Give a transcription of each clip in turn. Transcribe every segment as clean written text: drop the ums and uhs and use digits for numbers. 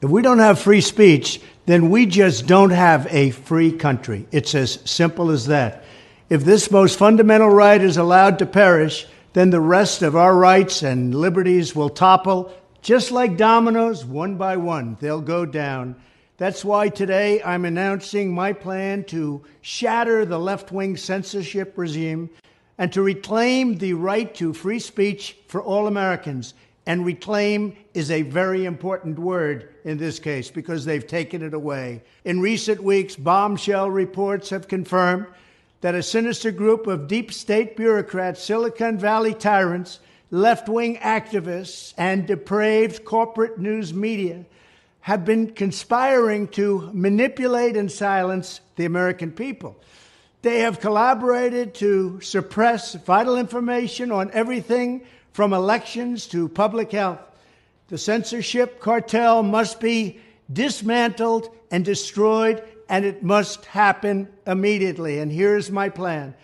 If we don't have free speech, then we just don't have a free country. It's as simple as that. If this most fundamental right is allowed to perish, then the rest of our rights and liberties will topple, just like dominoes, one by one. They'll go down. That's why today I'm announcing my plan to shatter the left-wing censorship regime and to reclaim the right to free speech for all Americans. And reclaim is a very important word in this case because they've taken it away. In recent weeks, bombshell reports have confirmed that a sinister group of deep state bureaucrats, Silicon Valley tyrants, left-wing activists, and depraved corporate news media have been conspiring to manipulate and silence the American people. They have collaborated to suppress vital information on everything from elections to public health. The censorship cartel must be dismantled and destroyed, and it must happen immediately. And here's my plan.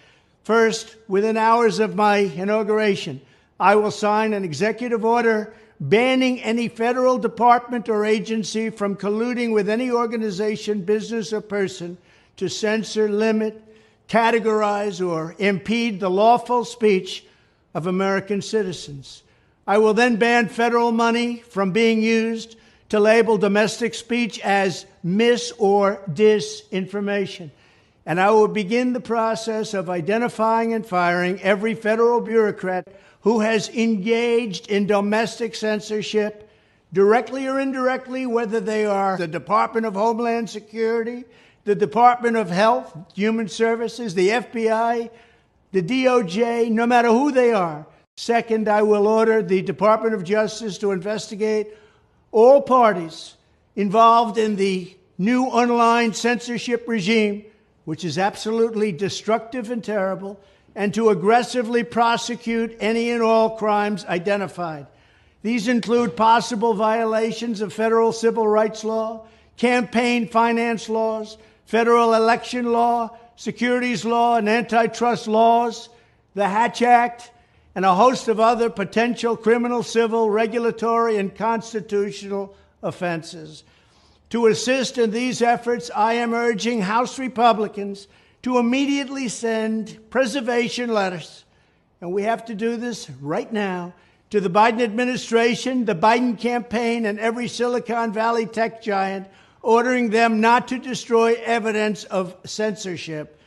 First, within hours of my inauguration, I will sign an executive order banning any federal department or agency from colluding with any organization, business, or person to censor, limit, categorize, or impede the lawful speech of American citizens. I will then ban federal money from being used to label domestic speech as mis- or disinformation. And I will begin the process of identifying and firing every federal bureaucrat who has engaged in domestic censorship, directly or indirectly, whether they are the Department of Homeland Security, the Department of Health, Human Services, the FBI, the DOJ, no matter who they are. Second, I will order the Department of Justice to investigate all parties involved in the new online censorship regime, which is absolutely destructive and terrible, and to aggressively prosecute any and all crimes identified. These include possible violations of federal civil rights law, campaign finance laws, federal election law, securities law, and antitrust laws, the Hatch Act, and a host of other potential criminal, civil, regulatory, and constitutional offenses. To assist in these efforts, I am urging House Republicans to immediately send preservation letters, and we have to do this right now, to the Biden administration, the Biden campaign, and every Silicon Valley tech giant, ordering them not to destroy evidence of censorship.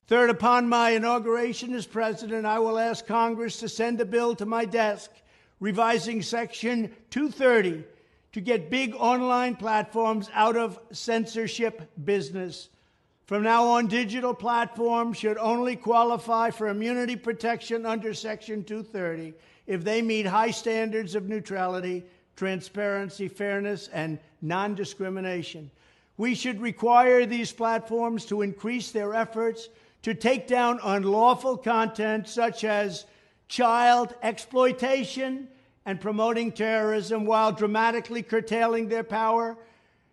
Third, upon my inauguration as president, I will ask Congress to send a bill to my desk revising Section 230 to get big online platforms out of censorship business. From now on, digital platforms should only qualify for immunity protection under Section 230 if they meet high standards of neutrality, transparency, fairness, and non-discrimination. We should require these platforms to increase their efforts to take down unlawful content such as child exploitation and promoting terrorism, while dramatically curtailing their power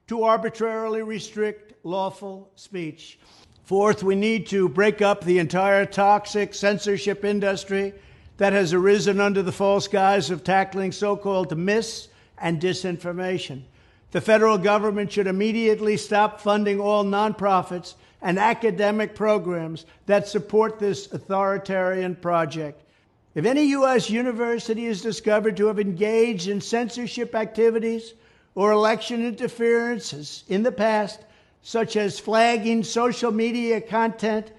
to arbitrarily restrict lawful speech. Fourth, we need to break up the entire toxic censorship industry that has arisen under the false guise of tackling so-called mis- and disinformation. The federal government should immediately stop funding all nonprofits and academic programs that support this authoritarian project. If any U.S. university is discovered to have engaged in censorship activities or election interferences in the past, such as flagging social media content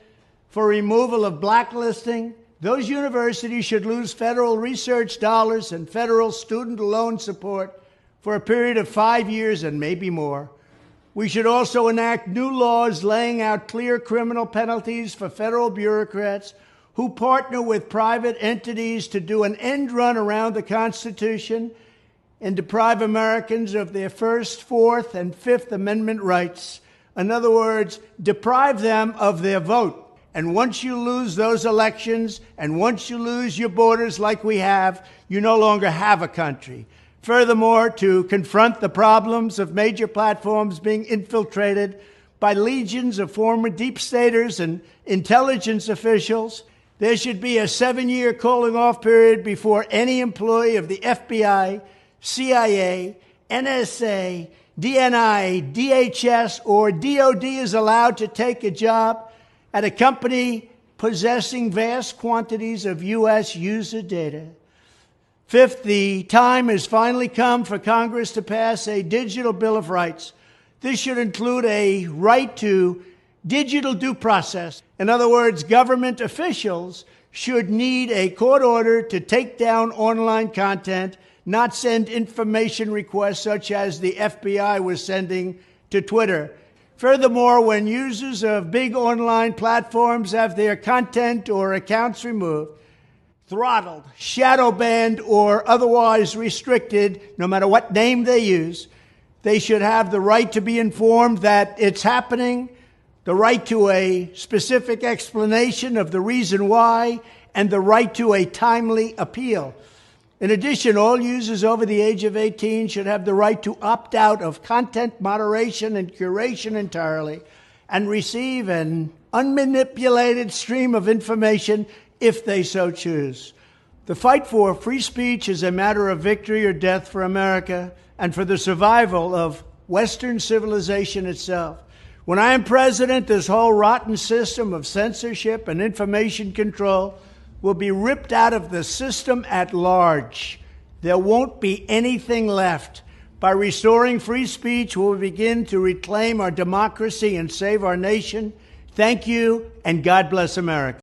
for removal of blacklisting, those universities should lose federal research dollars and federal student loan support for a period of 5 years and maybe more. We should also enact new laws laying out clear criminal penalties for federal bureaucrats who partner with private entities to do an end run around the Constitution and deprive Americans of their First, Fourth, and Fifth Amendment rights. In other words, deprive them of their vote. And once you lose those elections, and once you lose your borders like we have, you no longer have a country. Furthermore, to confront the problems of major platforms being infiltrated by legions of former deep staters and intelligence officials, there should be a 7-year cooling-off period before any employee of the FBI, CIA, NSA, DNI, DHS, or DOD is allowed to take a job at a company possessing vast quantities of U.S. user data. Fifth, the time has finally come for Congress to pass a digital Bill of Rights. This should include a right to digital due process. In other words, government officials should need a court order to take down online content, not send information requests such as the FBI was sending to Twitter. Furthermore, when users of big online platforms have their content or accounts removed, throttled, shadow banned, or otherwise restricted, no matter what name they use, they should have the right to be informed that it's happening, the right to a specific explanation of the reason why, and the right to a timely appeal. In addition, all users over the age of 18 should have the right to opt out of content moderation and curation entirely and receive an unmanipulated stream of information if they so choose. The fight for free speech is a matter of victory or death for America and for the survival of Western civilization itself. When I am president, this whole rotten system of censorship and information control will be ripped out of the system at large. There won't be anything left. By restoring free speech, we'll begin to reclaim our democracy and save our nation. Thank you, and God bless America.